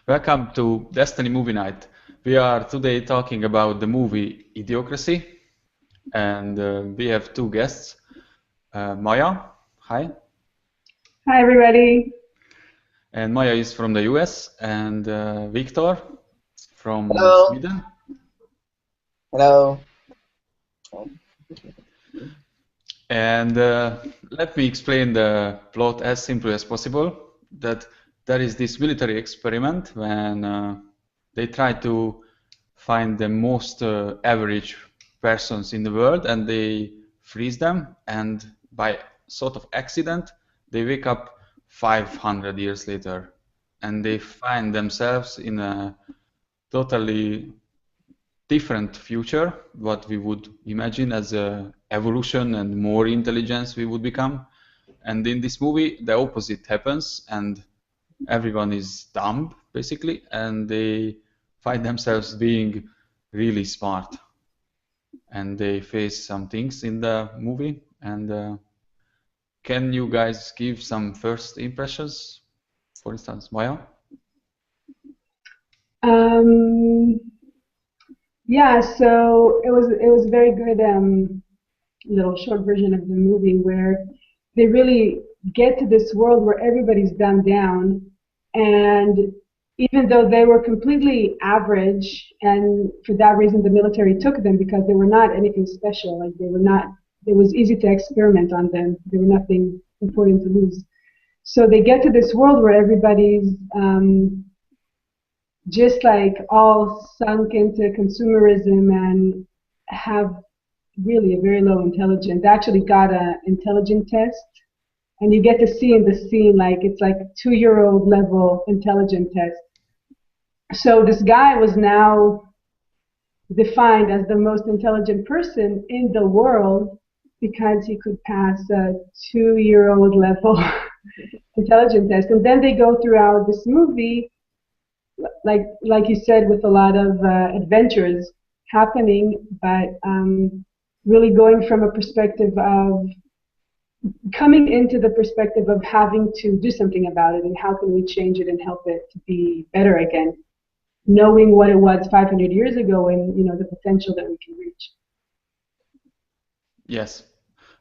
Welcome to Destiny Movie Night. We are today talking about the movie Idiocracy, and we have two guests. Maya, hi. Hi, everybody. And Maya is from the US, and Victor from Hello. Sweden. Hello. And let me explain the plot as simply as possible. That there is this military experiment when they try to find the most average persons in the world, and they freeze them, and by sort of accident they wake up 500 years later, and they find themselves in a totally different future, what we would imagine as a evolution and more intelligence we would become. And in this movie, the opposite happens, and everyone is dumb, basically, and they find themselves being really smart. And they face some things in the movie. And can you guys give some first impressions? For instance, Maya? Yeah, so it was a very good little short version of the movie where they really get to this world where everybody's dumbed down, and even though they were completely average, and for that reason the military took them because they were not anything special, like they were not, it was easy to experiment on them, they were nothing important to lose. So they get to this world where everybody's just like all sunk into consumerism and have really a very low intelligence. They actually got an intelligence test, and you get to see in the scene like it's like a 2-year-old level intelligence test. So this guy was now defined as the most intelligent person in the world because he could pass a 2-year-old level intelligence test. And then they go throughout this movie, like you said, with a lot of adventures happening, but really going from a perspective of coming into the perspective of having to do something about it and how can we change it and help it to be better again, knowing what it was 500 years ago and the potential that we can reach. Yes.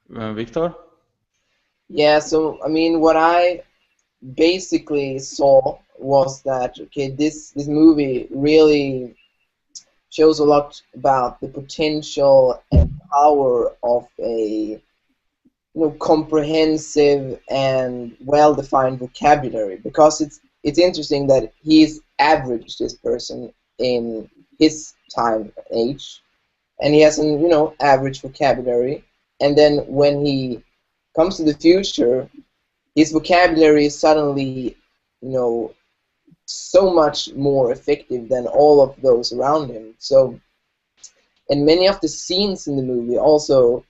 Victor? Yeah, so I mean, what I basically saw was that, okay, this movie really shows a lot about the potential and power of a comprehensive and well-defined vocabulary, because it's interesting that he's average, this person, in his time age, and he has an average vocabulary, and then when he comes to the future, his vocabulary is suddenly so much more effective than all of those around him. So, and many of the scenes in the movie also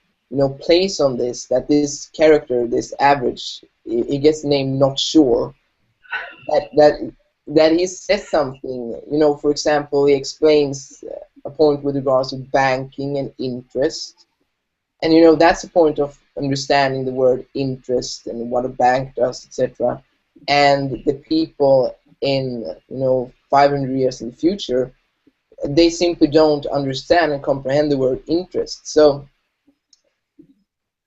plays on this, that this character, this average, he gets named Not Sure, that he says something, for example, he explains a point with regards to banking and interest, and that's a point of understanding the word interest and what a bank does, etc. And the people in 500 years in the future, they simply don't understand and comprehend the word interest. So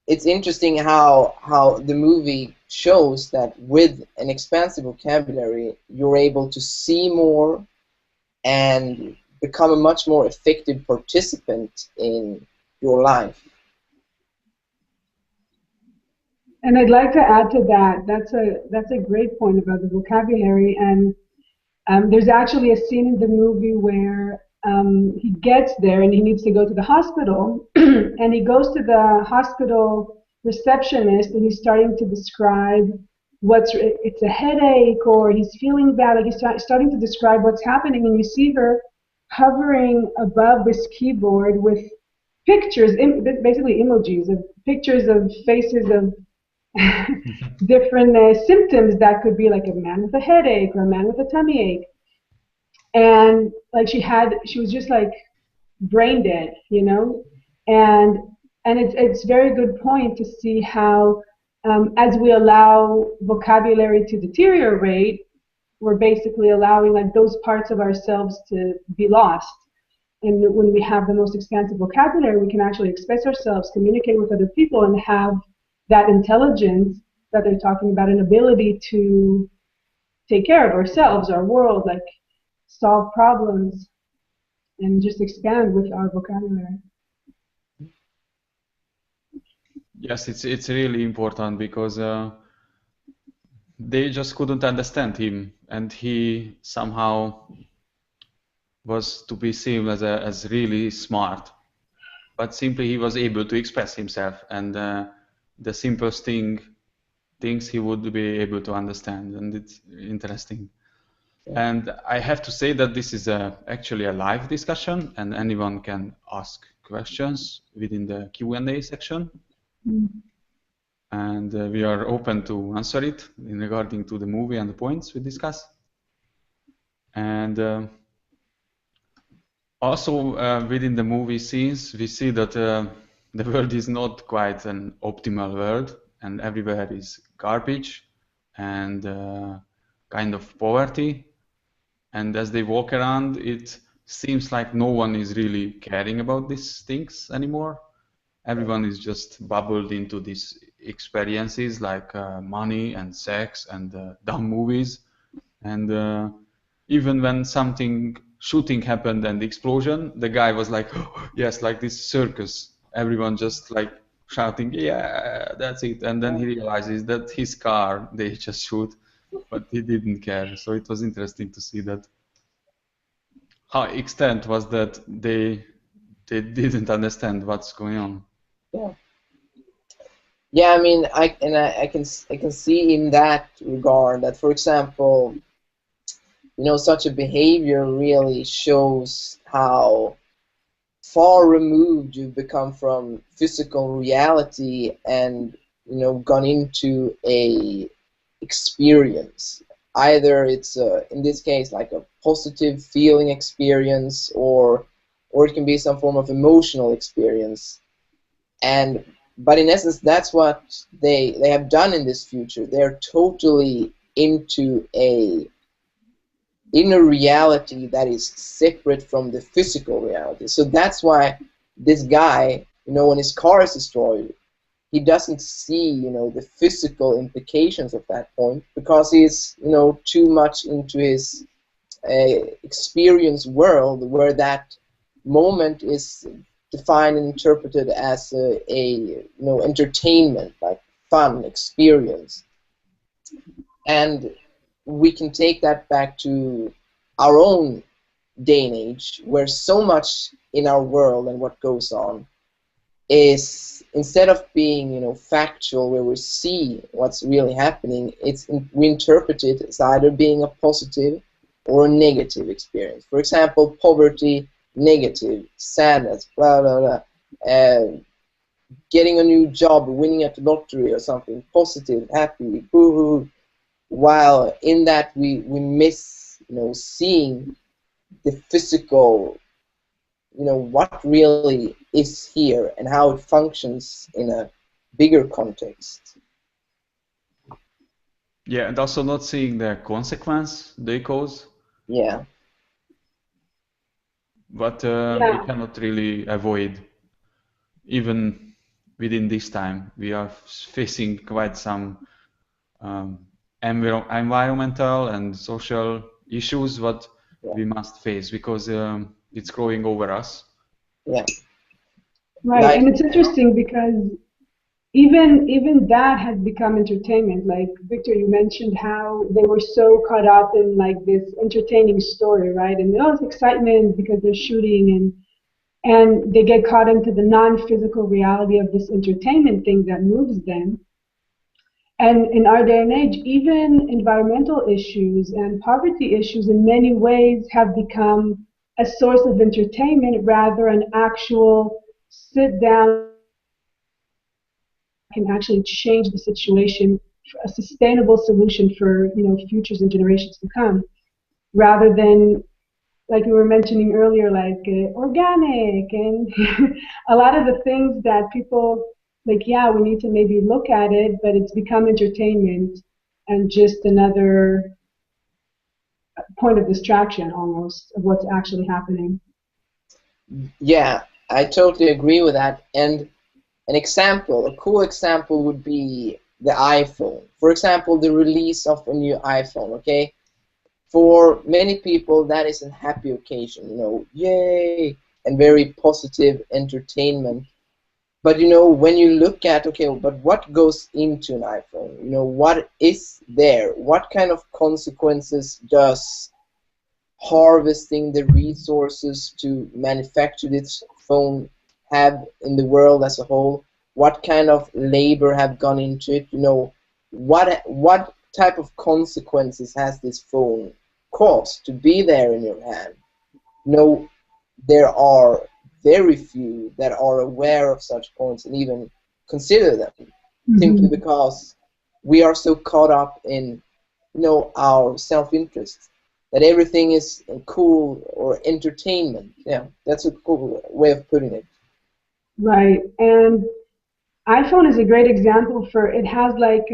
it's interesting how the movie shows that with an expansive vocabulary, you're able to see more and become a much more effective participant in your life. And I'd like to add to that. That's a great point about the vocabulary. And there's actually a scene in the movie where he gets there and he needs to go to the hospital, and he goes to the hospital receptionist and he's starting to describe it's a headache, or he's feeling bad. Like he's starting to describe what's happening, and you see her hovering above this keyboard with pictures, basically emojis of pictures of faces of different symptoms that could be like a man with a headache or a man with a tummy ache, and like she was just like brain dead, and it's very good point to see how as we allow vocabulary to deteriorate, we're basically allowing like those parts of ourselves to be lost. And when we have the most expansive vocabulary, we can actually express ourselves, communicate with other people, and have that intelligence that they're talking about, an ability to take care of ourselves, our world, like solve problems, and just expand with our vocabulary. Yes, it's really important because they just couldn't understand him, and he somehow was to be seen as really smart, but simply he was able to express himself, and the simplest things he would be able to understand, and it's interesting. And I have to say that this is actually a live discussion, and anyone can ask questions within the Q&A section. And we are open to answer it in regarding to the movie and the points we discuss. And also within the movie scenes, we see that the world is not quite an optimal world, and everywhere is garbage and kind of poverty. And as they walk around, it seems like no one is really caring about these things anymore. Everyone is just bubbled into these experiences like money and sex and dumb movies. And even when something shooting happened and explosion, the guy was like, oh, yes, like this circus. Everyone just like shouting, yeah, that's it. And then he realizes that his car, they just shoot, but he didn't care. So it was interesting to see that. How extent was that they didn't understand what's going on. Yeah. Yeah, I mean, I can see in that regard that, for example, you know, such a behavior really shows how far removed you've become from physical reality and, you know, gone into a experience. Either it's in this case like a positive feeling experience, or it can be some form of emotional experience. But in essence, that's what they have done in this future. They're totally into a inner reality that is separate from the physical reality. So that's why this guy, you know, when his car is destroyed, he doesn't see, you know, the physical implications of that point, because he's, you know, too much into his experience world, where that moment is defined and interpreted as a you know, entertainment, like fun experience. And we can take that back to our own day and age, where so much in our world and what goes on is, instead of being, you know, factual, where we see what's really happening, we interpret it as either being a positive or a negative experience. For example, poverty, negative; sadness, blah blah blah; getting a new job, winning at the lottery or something, positive, happy, boo-hoo. While in that we miss, you know, seeing the physical, you know, what really is here and how it functions in a bigger context. Yeah, and also not seeing the consequence they cause. Yeah. But we cannot really avoid, even within this time. We are facing quite some environmental and social issues what we must face, because it's growing over us. Yeah. Right, and it's interesting because even that has become entertainment. Like Victor, you mentioned how they were so caught up in like this entertaining story, right? And all this excitement because they're shooting, and they get caught into the non-physical reality of this entertainment thing that moves them. And in our day and age, even environmental issues and poverty issues in many ways have become a source of entertainment rather than actual sit down can actually change the situation, a sustainable solution for, you know, futures and generations to come, rather than, like we were mentioning earlier, like organic and a lot of the things that people like, yeah, we need to maybe look at it, but it's become entertainment and just another point of distraction almost of what's actually happening. Yeah, I totally agree with that. And an example, a cool example would be the iPhone. For example, the release of a new iPhone, okay? For many people, that is a happy occasion, you know, yay, and very positive entertainment. But, you know, when you look at, okay, but what goes into an iPhone? You know, what is there? What kind of consequences does harvesting the resources to manufacture this phone have in the world as a whole? What kind of labor have gone into it? You know, what type of consequences has this phone caused to be there in your hand? You know, there are very few that are aware of such points and even consider them, simply because we are so caught up in, you know, our self-interest that everything is cool or entertainment. Yeah, that's a cool way of putting it. Right, and iPhone is a great example for, it has like,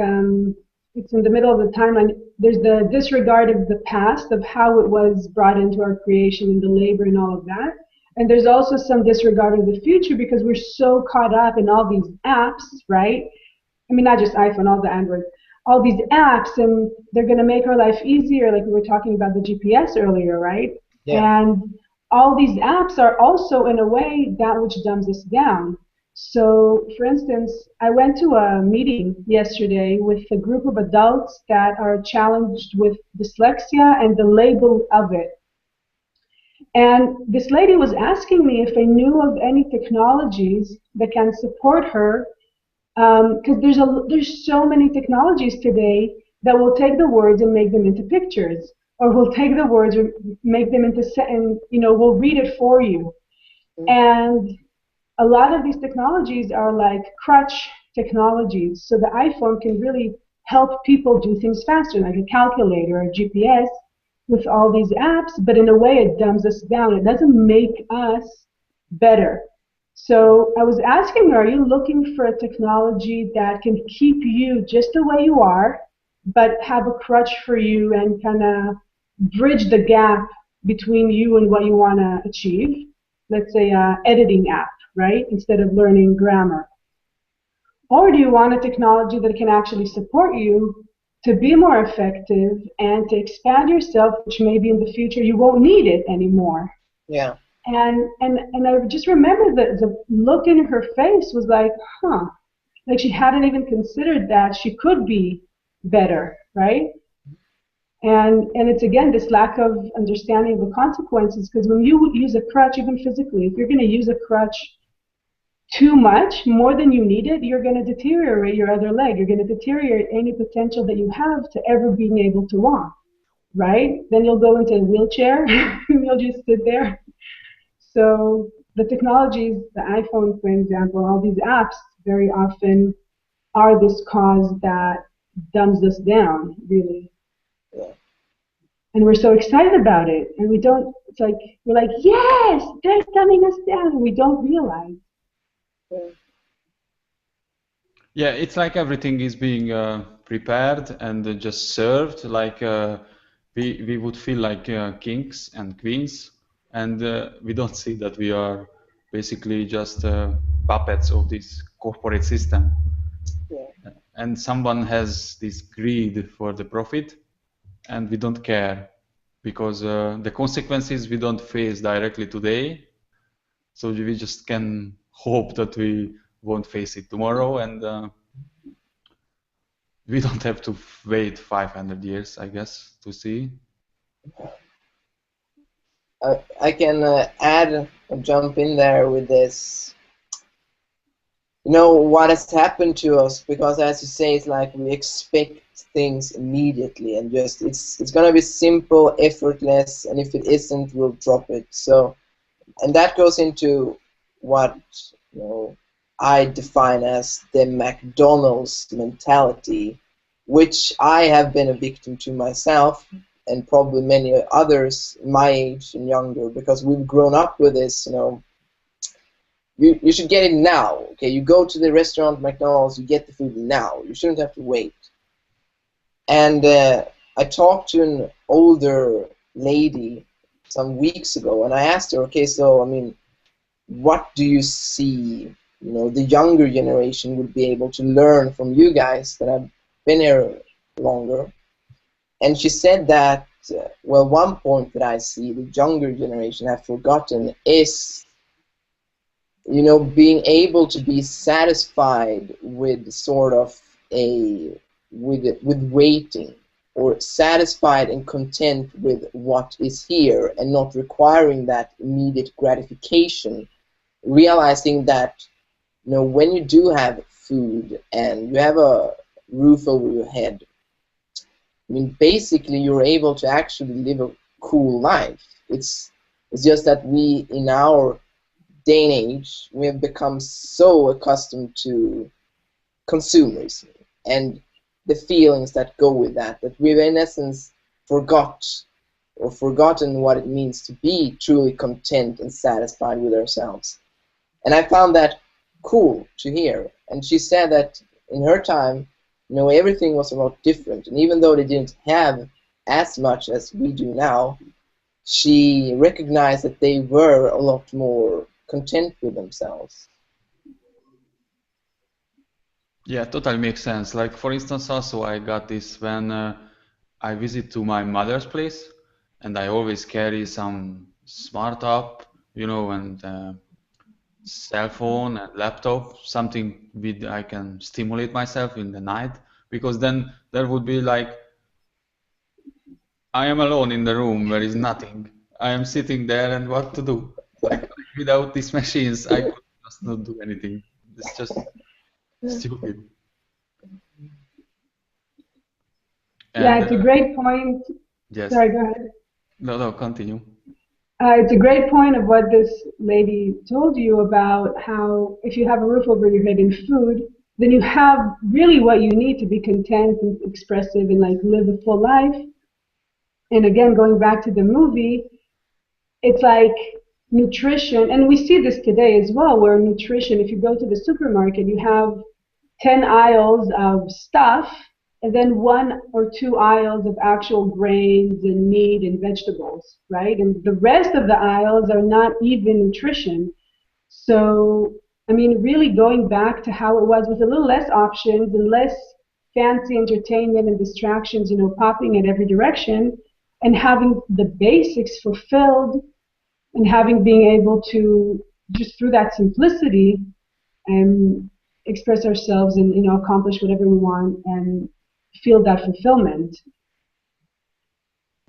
it's in the middle of the timeline. There's the disregard of the past, of how it was brought into our creation and the labor and all of that. And there's also some disregard of the future because we're so caught up in all these apps, right? I mean, not just iPhone, all the Android, all these apps, and they're going to make our life easier, like we were talking about the GPS earlier, right? Yeah. And all these apps are also, in a way, that which dumbs us down. So, for instance, I went to a meeting yesterday with a group of adults that are challenged with dyslexia and the label of it. And this lady was asking me if I knew of any technologies that can support her, because there's so many technologies today that will take the words and make them into pictures, or will take the words or make them into, and you know, will read it for you. And a lot of these technologies are like crutch technologies, so the iPhone can really help people do things faster, like a calculator or GPS with all these apps, but in a way it dumbs us down. It doesn't make us better. So I was asking her, are you looking for a technology that can keep you just the way you are, but have a crutch for you and kind of bridge the gap between you and what you want to achieve? Let's say an editing app, right, instead of learning grammar. Or do you want a technology that can actually support you to be more effective and to expand yourself, which maybe in the future you won't need it anymore? Yeah. And I just remember that the look in her face was like, huh, like she hadn't even considered that she could be better, right? And it's again this lack of understanding of the consequences, because when you use a crutch, even physically, if you're going to use a crutch too much, more than you need it, you're going to deteriorate your other leg. You're going to deteriorate any potential that you have to ever being able to walk, right? Then you'll go into a wheelchair and you'll just sit there. So the technologies, the iPhone, for example, all these apps very often are this cause that dumbs us down, really. Yeah. And we're so excited about it, and we don't, it's like, we're like, yes, they're dumbing us down, and we don't realize. Yeah, it's like everything is being prepared and just served. Like we would feel like kings and queens, and we don't see that we are basically just puppets of this corporate system. Yeah. And someone has this greed for the profit, and we don't care because the consequences we don't face directly today. So we just can hope that we won't face it tomorrow, and we don't have to wait 500 years, I guess, to see. I can add or jump in there with this. You know what has happened to us, because as you say, it's like we expect things immediately, and just it's gonna be simple, effortless, and if it isn't, we'll drop it. So, and that goes into what, you know, I define as the McDonald's mentality, which I have been a victim to myself, and probably many others my age and younger, because we've grown up with this, you know. You should get it now, okay? You go to the restaurant, McDonald's, you get the food now. You shouldn't have to wait. And I talked to an older lady some weeks ago, and I asked her, okay, so I mean, what do you see, the younger generation would be able to learn from you guys that have been here longer? And she said that, well, one point that I see the younger generation have forgotten is, being able to be satisfied with sort of with waiting, or satisfied and content with what is here and not requiring that immediate gratification, realizing that when you do have food and you have a roof over your head, I mean, basically you're able to actually live a cool life. It's just that we, in our day and age, we have become so accustomed to consumerism and the feelings that go with that, that we've in essence forgotten what it means to be truly content and satisfied with ourselves. And I found that cool to hear. And she said that in her time, everything was a lot different. And even though they didn't have as much as we do now, she recognized that they were a lot more content with themselves. Yeah, totally makes sense. Like, for instance, also I got this when I visit to my mother's place, and I always carry some smart app, and cell phone and laptop, something with I can stimulate myself in the night, because then there would be like I am alone in the room where is nothing. I am sitting there and what to do? Like without these machines, I could just not do anything. It's just stupid. Yeah, And it's a great point. yes, Sorry, go ahead. no, continue. It's a great point of what this lady told you about how if you have a roof over your head and food, then you have really what you need to be content and expressive and like live a full life. And again, going back to the movie, it's like nutrition, and we see this today as well, where nutrition, if you go to the supermarket, you have 10 aisles of stuff, and then 1 or 2 aisles of actual grains and meat and vegetables, right? And the rest of the aisles are not even nutrition. So, I mean, really going back to how it was with a little less options and less fancy entertainment and distractions, popping in every direction, and having the basics fulfilled, and having being able to just through that simplicity and express ourselves and accomplish whatever we want and feel that fulfillment.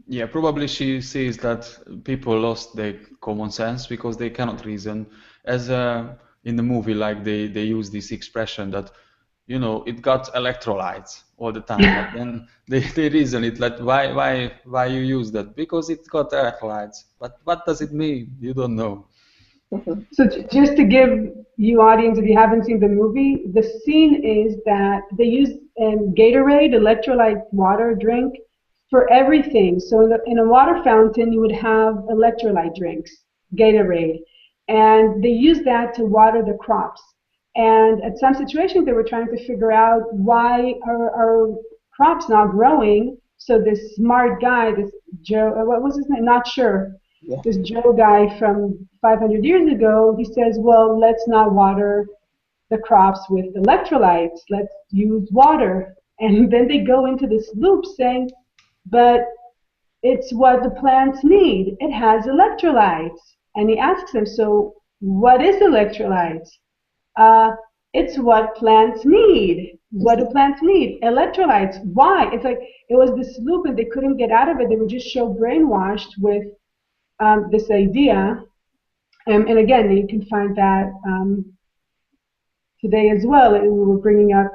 Yeah, probably she says that people lost their common sense because they cannot reason. As in the movie, like they use this expression that, it got electrolytes all the time. And then they reason it like, why you use that? Because it got electrolytes. But what does it mean? You don't know. So just to give you audience, if you haven't seen the movie, the scene is that they use Gatorade, electrolyte water drink, for everything. So in a water fountain, you would have electrolyte drinks, Gatorade, and they use that to water the crops. And at some situations, they were trying to figure out why are crops not growing. So this smart guy, this Joe, what was his name? Not sure. Yeah. This Joe guy from 500 years ago, he says, well, let's not water the crops with electrolytes. Let's use water. And then they go into this loop saying, but it's what the plants need. It has electrolytes. And he asks them, so what is electrolytes? It's what plants need. What do plants need? Electrolytes. Why? It's like it was this loop and they couldn't get out of it. They were just so brainwashed with this idea. And again, you can find that today as well. We were bringing up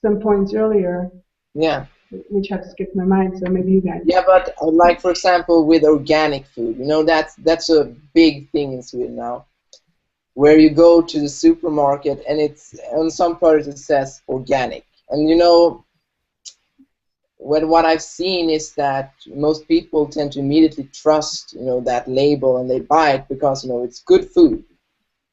some points earlier. Yeah. Which have skipped my mind, so maybe you guys. Yeah, but like for example with organic food, that's a big thing in Sweden now, where you go to the supermarket and it's on some products it says organic, and what I've seen is that most people tend to immediately trust that label and they buy it because it's good food.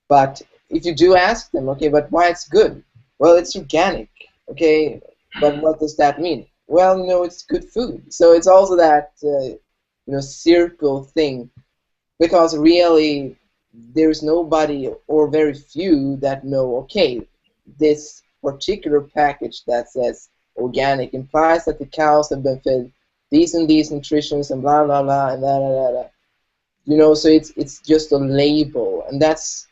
But if you do ask them, okay, but why it's good? Well, it's organic, okay, but what does that mean? Well, it's good food. So it's also that, circle thing, because really there's nobody or very few that know, okay, this particular package that says organic implies that the cows have been fed these and these nutritions and blah blah blah and da da da da. So it's just a label, and that's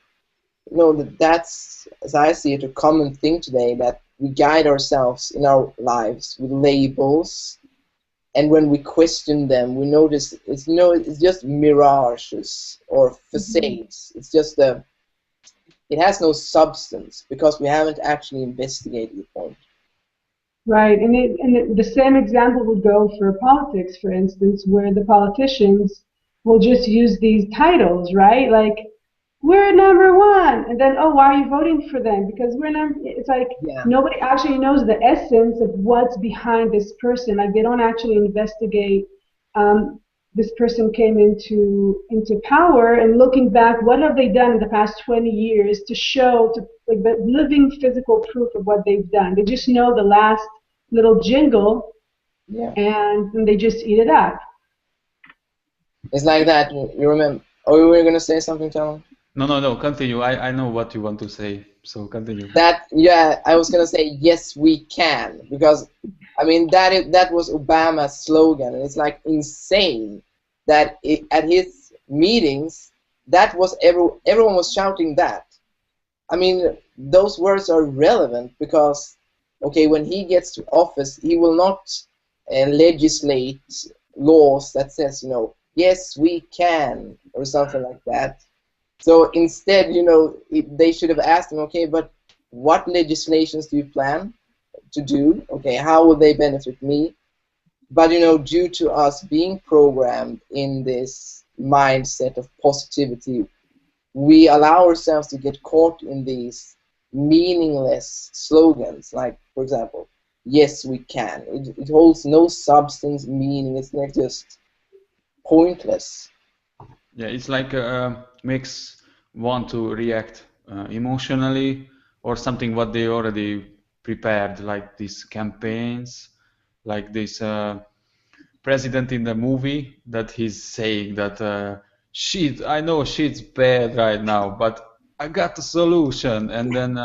that's, as I see it, a common thing today, that we guide ourselves in our lives with labels, and when we question them, we notice it's just mirages or facades. It's just it has no substance because we haven't actually investigated the point. Right, and the same example would go for politics, for instance, where the politicians will just use these titles, right? Like, we're number one, and then, oh, why are you voting for them? Because we're number. It's like nobody actually knows the essence of what's behind this person. Like, they don't actually investigate. This person came into power, and looking back, what have they done in the past 20 years to show like the living physical proof of what they've done? They just know the last little jingle, and they just eat it up. It's like that. You remember? Oh, you were gonna say something, Tom? No. Continue. I know what you want to say, so continue. I was gonna say yes, we can, because I mean that was Obama's slogan, and it's like insane that at his meetings that was everyone was shouting that. I mean, those words are relevant because, okay, when he gets to office, he will not legislate laws that says, yes, we can, or something like that. So instead, they should have asked him, okay, but what legislations do you plan to do? Okay, how will they benefit me? But, due to us being programmed in this mindset of positivity, we allow ourselves to get caught in these meaningless slogans, like, for example, yes, we can. It holds no substance, meaning. It's like just pointless. Yeah, it's like makes one to react emotionally or something what they already prepared, like these campaigns, like this president in the movie that he's saying that shit, I know shit's bad right now, but I got the solution, and then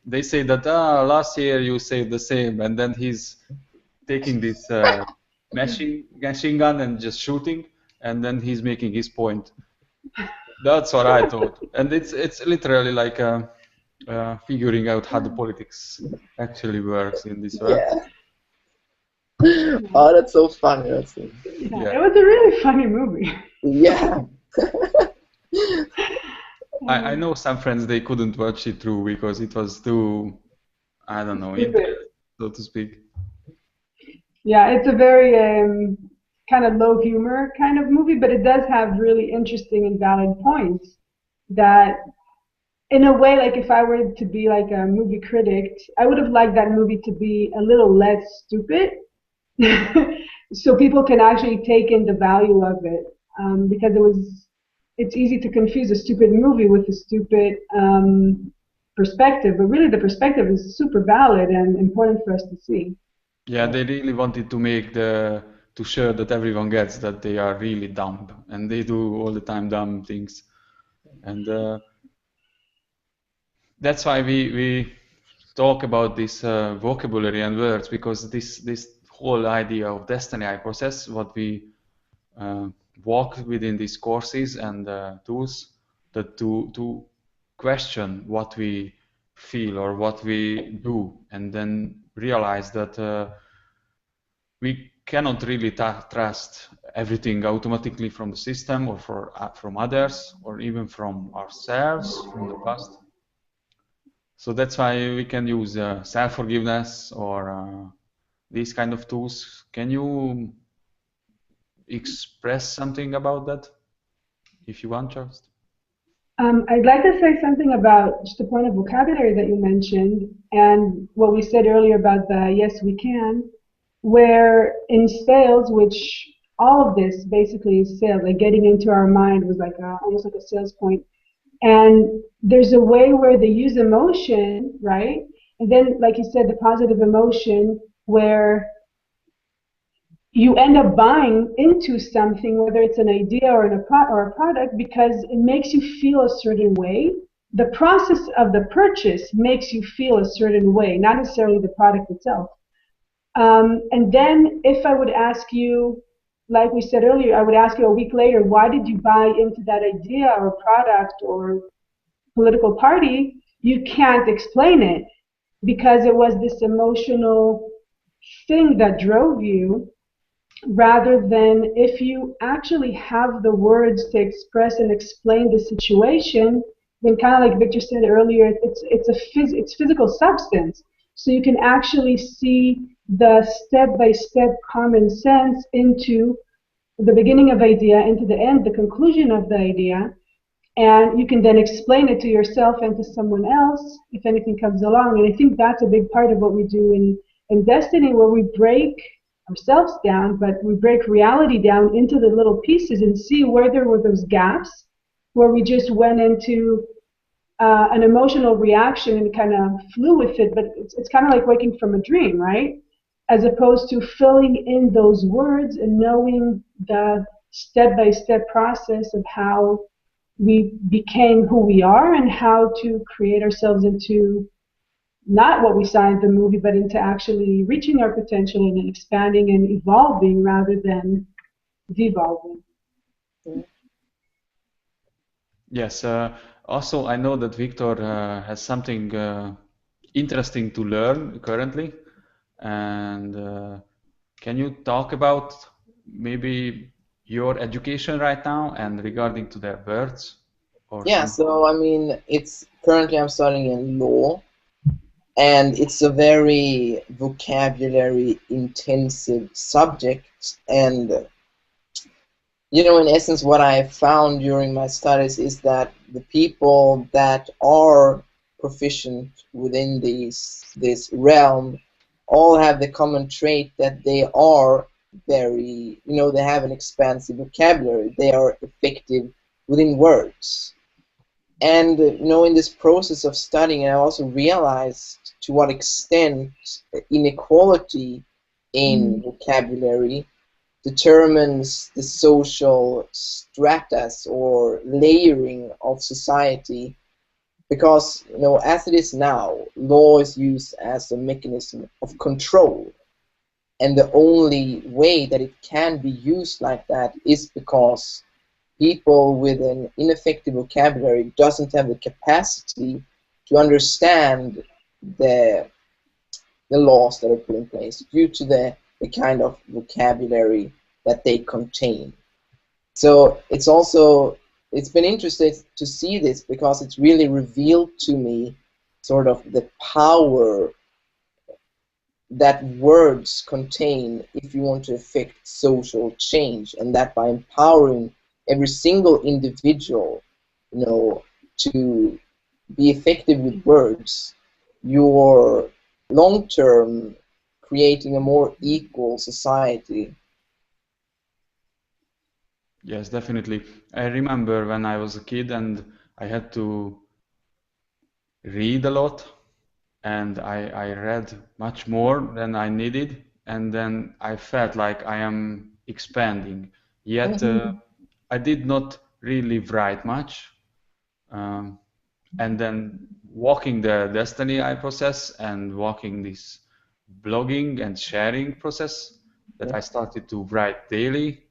they say that last year you said the same, and then he's taking this machine gun and just shooting, and then he's making his point. That's what I thought, and it's literally like figuring out how the politics actually works in this world. Yeah. Oh, that's so funny. It was a really funny movie. Yeah. I know some friends, they couldn't watch it through because it was too, I don't know, so to speak. Yeah, it's a very kind of low humor kind of movie, but it does have really interesting and valid points that, in a way, like if I were to be like a movie critic, I would have liked that movie to be a little less stupid so people can actually take in the value of it, because it's easy to confuse a stupid movie with a stupid perspective, but really the perspective is super valid and important for us to see. Yeah, they really wanted to make to show that everyone gets that they are really dumb, and they do all the time dumb things, and that's why we talk about this vocabulary and words, because this whole idea of Desteni I Process, what we walk within these courses and tools, that to question what we feel or what we do, and then realize that we cannot really trust everything automatically from the system or from others or even from ourselves from the past. So that's why we can use self-forgiveness or these kind of tools. Can you express something about that, if you want, just? I'd like to say something about just the point of vocabulary that you mentioned and what we said earlier about the yes, we can, where in sales, which all of this basically is sales, like getting into our mind was like almost like a sales point. And there's a way where they use emotion, right? And then, like you said, the positive emotion where you end up buying into something, whether it's an idea or or a product, because it makes you feel a certain way. The process of the purchase makes you feel a certain way, not necessarily the product itself. And then if I would ask you, like we said earlier, I would ask you a week later, why did you buy into that idea or product or political party? You can't explain it because it was this emotional thing that drove you, rather than if you actually have the words to express and explain the situation, then kind of like Victor said earlier, it's physical substance. So you can actually see the step-by-step common sense into the beginning of idea, into the end, the conclusion of the idea, and you can then explain it to yourself and to someone else if anything comes along. And I think that's a big part of what we do in Desteni, where we break ourselves down, but we break reality down into the little pieces and see where there were those gaps, where we just went into an emotional reaction and kind of flew with it. But it's kind of like waking from a dream, right? As opposed to filling in those words and knowing the step-by-step process of how we became who we are and how to create ourselves into not what we saw in the movie, but into actually reaching our potential and expanding and evolving rather than devolving. Yes. Also, I know that Victor has something interesting to learn currently, and can you talk about maybe your education right now and regarding to their words or Yeah, something? so I mean, it's currently I'm studying in law, and it's a very vocabulary intensive subject. And you know, in essence, what I found during my studies is that the people that are proficient within this realm all have the common trait that they are very, you know, they have an expansive vocabulary. They are effective within words. And you know, in this process of studying, I also realized to what extent inequality in vocabulary determines the social stratus or layering of society, because you know, as it is now, law is used as a mechanism of control, and the only way that it can be used like that is because people with an ineffective vocabulary doesn't have the capacity to understand the laws that are put in place due to the kind of vocabulary that they contain. So it's been interesting to see this, because it's really revealed to me sort of the power that words contain if you want to affect social change, and that by empowering every single individual, you know, to be effective with words, you're long-term creating a more equal society. Yes, definitely. I remember when I was a kid and I had to read a lot, and I read much more than I needed, and then I felt like I am expanding. Yet I did not really write much. Um, and then walking the Desteni I process and walking this blogging and sharing process, that I started to write daily,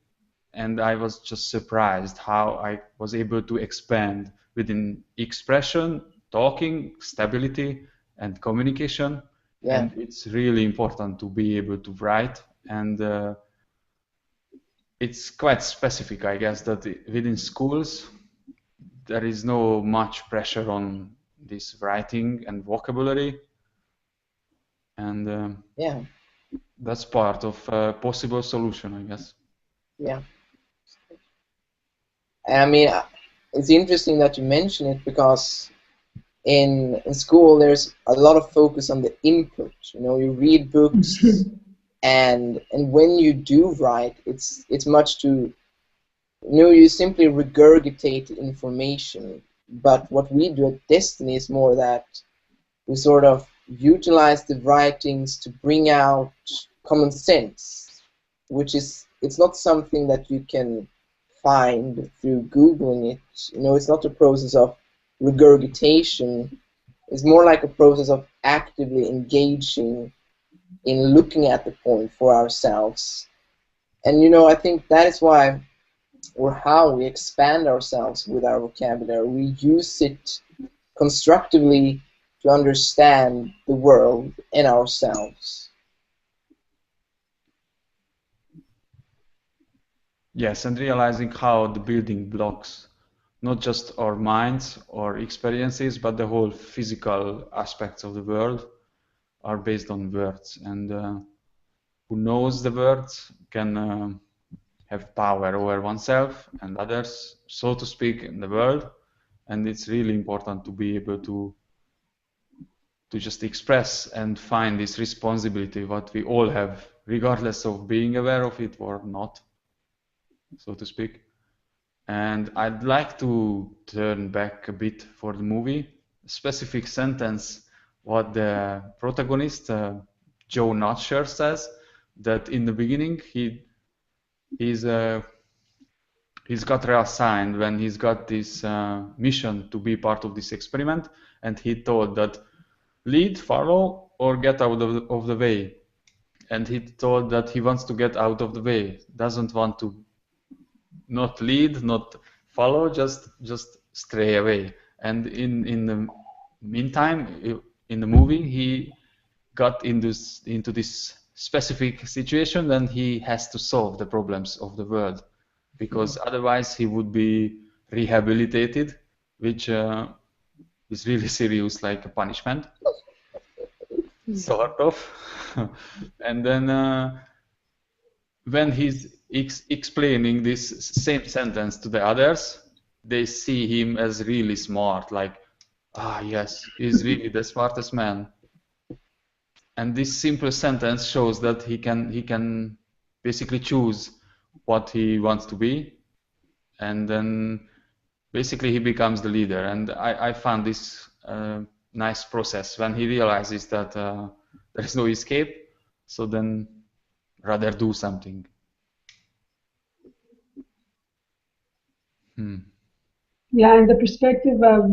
and I was just surprised how I was able to expand within expression, talking, stability, and communication. Yeah. And it's really important to be able to write, and it's quite specific, I guess, that within schools there is no much pressure on this writing and vocabulary, and Yeah. that's part of a possible solution, I guess. Yeah. I mean, it's interesting that you mention it, because in school there's a lot of focus on the input. You know, you read books, and when you do write, it's much to, you know, you simply regurgitate information. But what we do at Desteni is more that we sort of utilize the writings to bring out common sense, which is, it's not something that you can find through Googling it. You know, it's not a process of regurgitation. It's more like a process of actively engaging in looking at the point for ourselves. And you know, I think that is why, or how we expand ourselves with our vocabulary. We use it constructively to understand the world and ourselves. Yes, and realizing how the building blocks, not just our minds or experiences, but the whole physical aspects of the world are based on words. And who knows the words can have power over oneself and others, so to speak, in the world. And it's really important to be able to just express and find this responsibility what we all have, regardless of being aware of it or not, so to speak. And I'd like to turn back a bit for the movie, a specific sentence what the protagonist, Joe Notcher, says, that in the beginning he's got reassigned when he's got this mission to be part of this experiment, and he thought that lead, follow, or get out of the way. And he thought that he wants to get out of the way, doesn't want to not lead, not follow, just stray away. And in the meantime, in the movie, he got into this specific situation when he has to solve the problems of the world, because otherwise he would be rehabilitated, which is really serious, like a punishment, sort of. And then when he's explaining this same sentence to the others, they see him as really smart, like, ah, yes, he's really the smartest man. And this simple sentence shows that he can basically choose what he wants to be, and then basically he becomes the leader. And I found this nice process when he realizes that there is no escape, so then rather do something. Yeah, and the perspective of,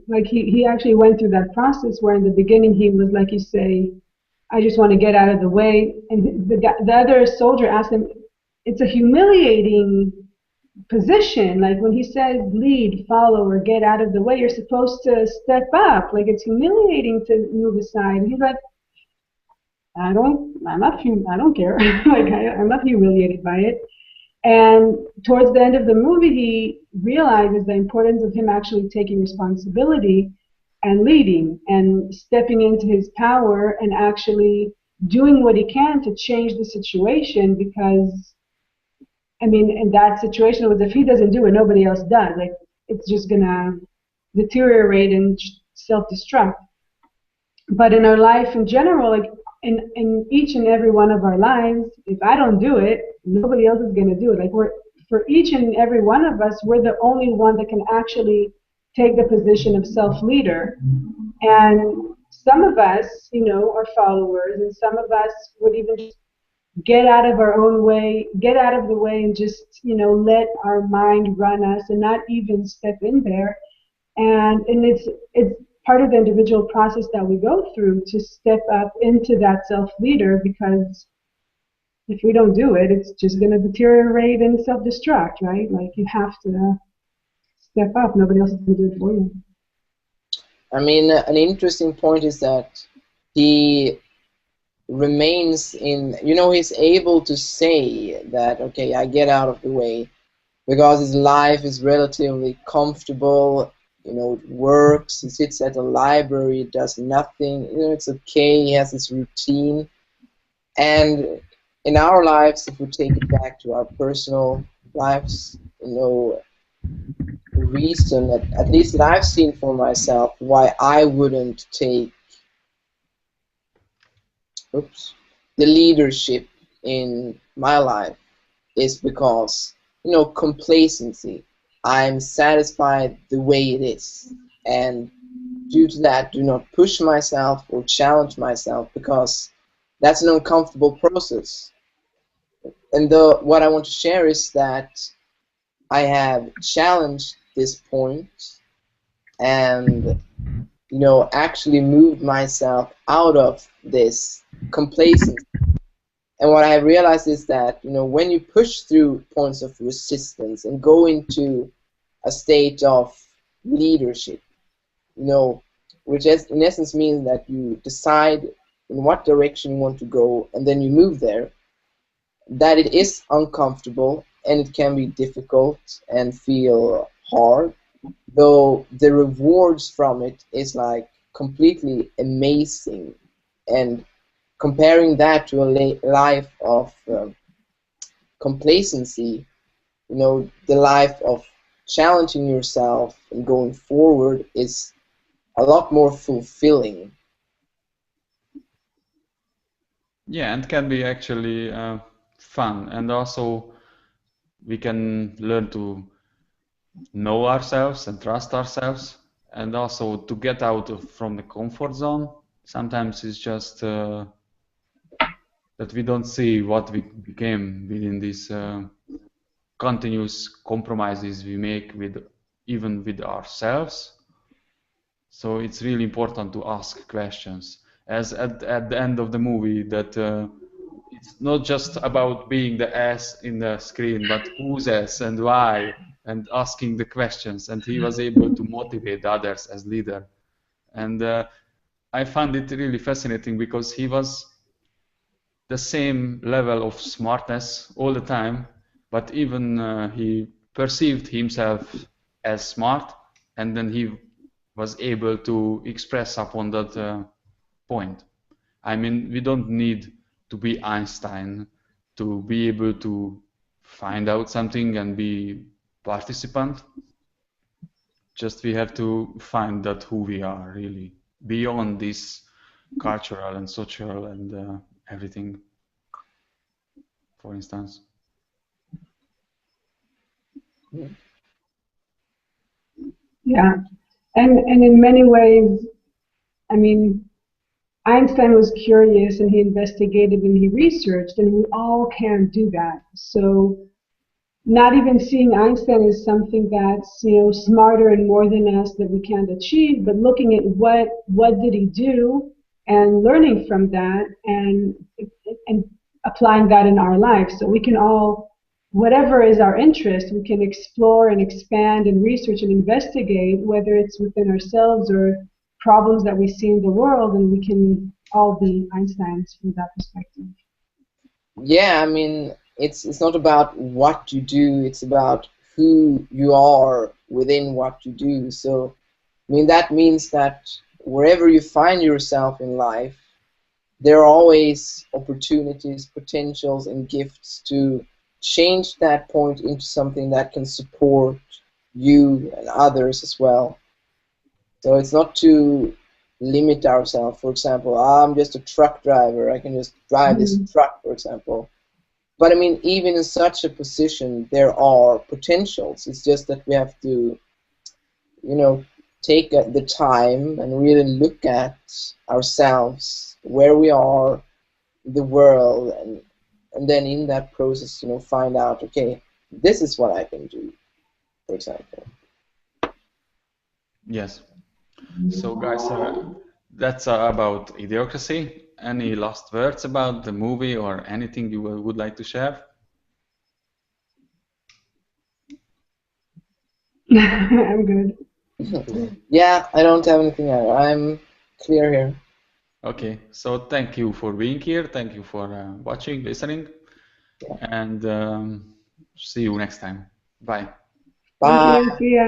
like he actually went through that process where in the beginning he was, like you say, I just want to get out of the way. And the other soldier asked him, it's a humiliating position. Like when he says lead, follow, or get out of the way, you're supposed to step up. Like it's humiliating to move aside. And he's like, I don't care. Like I'm not humiliated by it. And towards the end of the movie, he realizes the importance of him actually taking responsibility and leading and stepping into his power and actually doing what he can to change the situation. Because, I mean, in that situation, was if he doesn't do it, nobody else does. Like it's just gonna deteriorate and self-destruct. But in our life in general, like in each and every one of our lives, if I don't do it, nobody else is going to do it. Like for each and every one of us, we're the only one that can actually take the position of self-leader. And some of us, you know, are followers, and some of us would even just get out of our own way, get out of the way, and just, you know, let our mind run us and not even step in there. And it's part of the individual process that we go through to step up into that self-leader, because if we don't do it, it's just going to deteriorate and self-destruct, right? Like you have to step up. Nobody else is going to do it for you. I mean, an interesting point is that he remains in, you know, he's able to say that, okay, I get out of the way because his life is relatively comfortable. You know, it works. He sits at a library, does nothing. You know, it's okay. He has his routine. And in our lives, if we take it back to our personal lives, you know, the reason that, at least that I've seen for myself, why I wouldn't take the leadership in my life is because, you know, complacency. I'm satisfied the way it is, and due to that, do not push myself or challenge myself, because that's an uncomfortable process. And what I want to share is that I have challenged this point and actually moved myself out of this complacency. And what I realized is that when you push through points of resistance and go into a state of leadership, which in essence means that you decide in what direction you want to go and then you move there, that it is uncomfortable and it can be difficult and feel hard, though the rewards from it is like completely amazing. And comparing that to a life of complacency, the life of challenging yourself and going forward is a lot more fulfilling. Yeah, and can be actually fun, and also we can learn to know ourselves and trust ourselves, and also to get out from the comfort zone. Sometimes it's just that we don't see what we became within these continuous compromises we make with even with ourselves. So it's really important to ask questions. As at the end of the movie, that it's not just about being the ass in the screen, but who's ass and why, and asking the questions. And he was able to motivate others as leader. And I found it really fascinating because he was the same level of smartness all the time, but even he perceived himself as smart, and then he was able to express upon that point. I mean, we don't need to be Einstein to be able to find out something and be participant. Just we have to find that who we are really beyond this cultural and social and everything, for instance. Yeah, and in many ways, I mean, Einstein was curious and he investigated and he researched, and we all can do that. So not even seeing Einstein as something that's smarter and more than us that we can't achieve, but looking at what did he do and learning from that and applying that in our life. So we can all, whatever is our interest, we can explore and expand and research and investigate, whether it's within ourselves or problems that we see in the world, and we can all be Einsteins from that perspective. Yeah, I mean, it's not about what you do, it's about who you are within what you do. So, I mean, that means that wherever you find yourself in life, there are always opportunities, potentials, and gifts to change that point into something that can support you and others as well. So it's not to limit ourselves. For example, I'm just a truck driver. I can just drive this truck, for example. But I mean, even in such a position, there are potentials. It's just that we have to, take the time and really look at ourselves, where we are, the world, and then in that process, find out, okay, this is what I can do, for example. Yes. So guys, that's about Idiocracy. Any last words about the movie or anything you would like to share? I'm good. Yeah, I don't have anything either. I'm clear here. Okay, so thank you for being here. Thank you for watching, listening, and see you next time. Bye. Bye. Thank you. See ya.